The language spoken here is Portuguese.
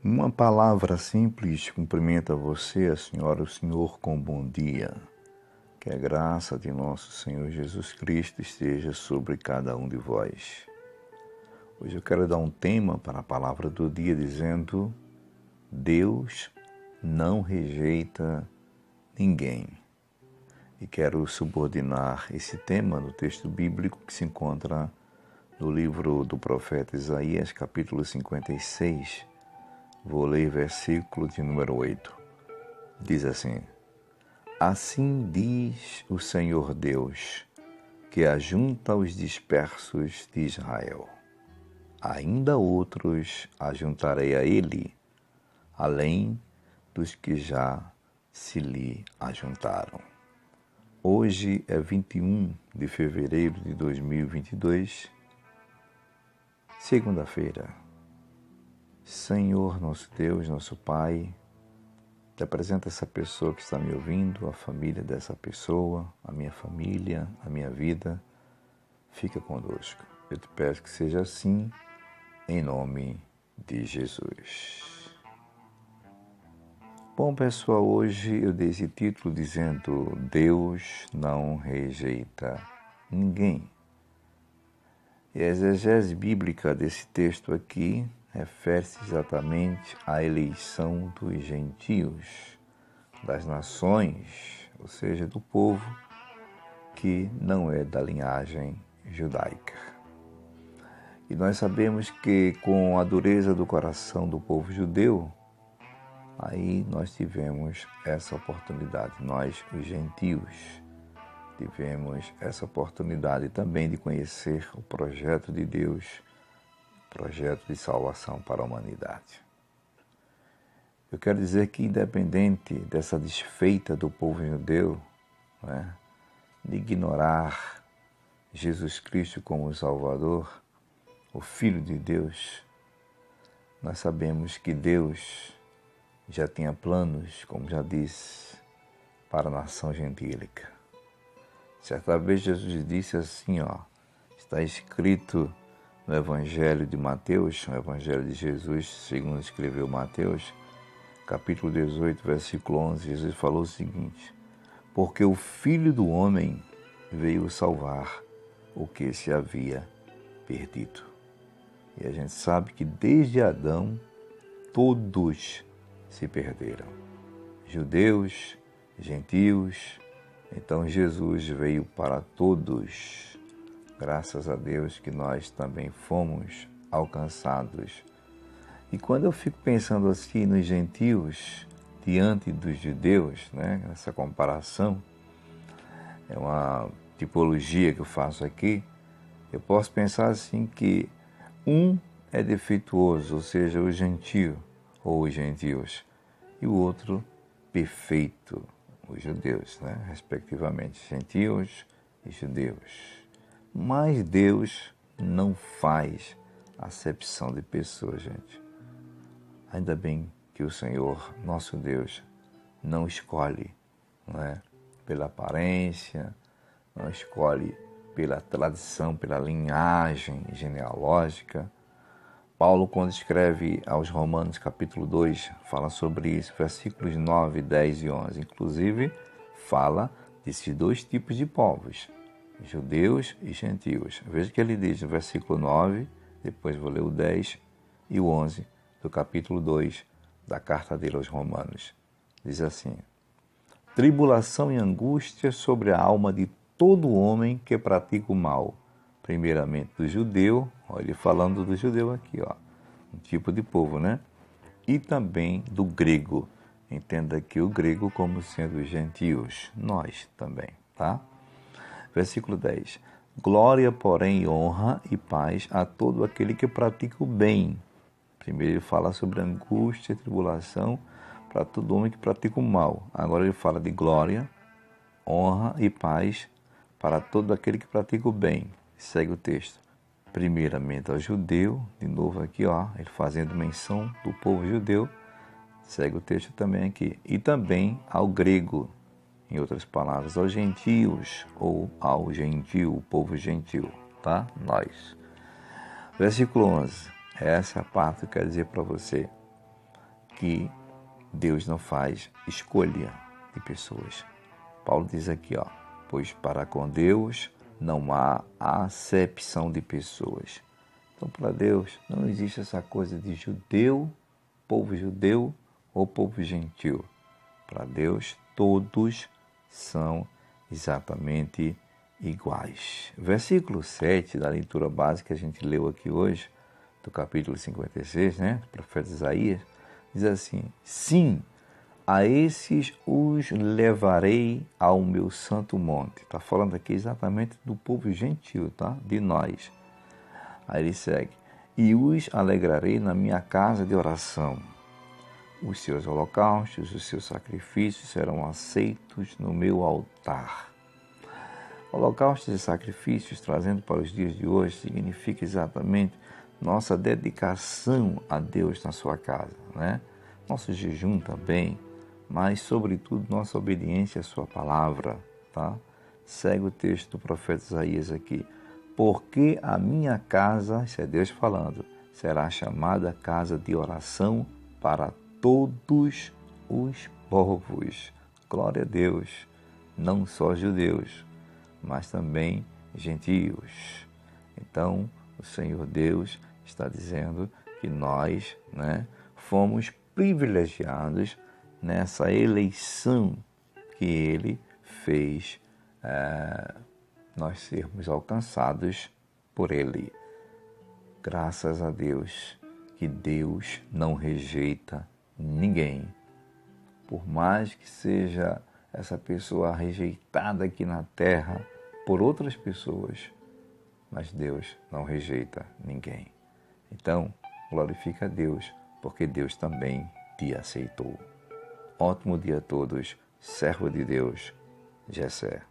Uma palavra simples cumprimenta você, a senhora, o senhor, com bom dia. Que a graça de nosso Senhor Jesus Cristo esteja sobre cada um de vós. Hoje eu quero dar um tema para a palavra do dia dizendo: Deus não rejeita ninguém. E quero subordinar esse tema no texto bíblico que se encontra no livro do profeta Isaías, capítulo 56. Vou ler versículo de número 8. Diz assim: Assim diz o Senhor Deus, que ajunta os dispersos de Israel. Ainda outros ajuntarei a ele, além dos que já se lhe ajuntaram. Hoje é 21 de fevereiro de 2022, segunda-feira. Senhor, nosso Deus, nosso Pai, te apresento essa pessoa que está me ouvindo, a família dessa pessoa, a minha família, a minha vida. Fica conosco. Eu te peço que seja assim, em nome de Jesus. Bom, pessoal, hoje eu dei esse título dizendo: Deus não rejeita ninguém. E a exegese bíblica desse texto aqui refere-se exatamente à eleição dos gentios, das nações, ou seja, do povo que não é da linhagem judaica. E nós sabemos que com a dureza do coração do povo judeu, aí nós tivemos essa oportunidade, nós, os gentios, tivemos essa oportunidade também de conhecer o projeto de Deus, o projeto de salvação para a humanidade. Eu quero dizer que, independente dessa desfeita do povo judeu, de ignorar Jesus Cristo como o Salvador, o Filho de Deus, nós sabemos que Deus já tinha planos, como já disse, para a nação gentílica. Certa vez Jesus disse assim, está escrito no Evangelho de Mateus, no Evangelho de Jesus, segundo escreveu Mateus, capítulo 18, versículo 11, Jesus falou o seguinte: porque o Filho do Homem veio salvar o que se havia perdido. E a gente sabe que desde Adão, todos se perderam. Judeus, gentios. Então Jesus veio para todos. Graças a Deus que nós também fomos alcançados. E quando eu fico pensando assim nos gentios, diante dos judeus, essa comparação, é uma tipologia que eu faço aqui, eu posso pensar assim que um é defeituoso, ou seja, o gentio ou os gentios, e o outro perfeito, os judeus, respectivamente, gentios e judeus. Mas Deus não faz acepção de pessoas, gente. Ainda bem que o Senhor, nosso Deus, não escolhe, pela aparência, não escolhe pela tradição, pela linhagem genealógica. Paulo, quando escreve aos Romanos, capítulo 2, fala sobre isso, versículos 9, 10 e 11. Inclusive, fala desses dois tipos de povos, judeus e gentios. Veja que ele diz no versículo 9, depois vou ler o 10 e o 11 do capítulo 2 da carta dele aos Romanos. Diz assim: tribulação e angústia sobre a alma de todo homem que pratica o mal, primeiramente do judeu, olha ele falando do judeu aqui, um tipo de povo, e também do grego. Entenda aqui o grego como sendo os gentios, nós também, tá? Versículo 10. Glória, porém, honra e paz a todo aquele que pratica o bem. Primeiro ele fala sobre angústia e tribulação para todo homem que pratica o mal. Agora ele fala de glória, honra e paz para todo aquele que pratica o bem. Segue o texto. Primeiramente ao judeu, de novo aqui, ele fazendo menção do povo judeu. Segue o texto também aqui. E também ao grego, em outras palavras, aos gentios ou ao gentio, o povo gentil, tá? Nós. Versículo 11. Essa é a parte que eu quero dizer para você. que Deus não faz escolha de pessoas. Paulo diz aqui, pois para com Deus não há acepção de pessoas. Então, para Deus não existe essa coisa de povo judeu ou povo gentil. Para Deus, todos são exatamente iguais. Versículo 7 da leitura básica que a gente leu aqui hoje, do capítulo 56, do profeta Isaías, diz assim: sim, a esses os levarei ao meu santo monte. Está falando aqui exatamente do povo gentil, tá? De nós. Aí ele segue: e os alegrarei na minha casa de oração. Os seus holocaustos, os seus sacrifícios serão aceitos no meu altar. Holocaustos e sacrifícios, trazendo para os dias de hoje, significa exatamente nossa dedicação a Deus na sua casa, Nosso jejum também, mas, sobretudo, nossa obediência à sua palavra, tá? Segue o texto do profeta Isaías aqui. Porque a minha casa, isso é Deus falando, será chamada casa de oração para todos os povos. Glória a Deus, não só judeus, mas também gentios. Então, o Senhor Deus está dizendo que nós, fomos privilegiados nessa eleição que Ele fez, nós sermos alcançados por Ele. Graças a Deus, que Deus não rejeita ninguém. Por mais que seja essa pessoa rejeitada aqui na terra por outras pessoas, mas Deus não rejeita ninguém. Então, glorifica a Deus, porque Deus também te aceitou. Ótimo dia a todos, servo de Deus, Jessé.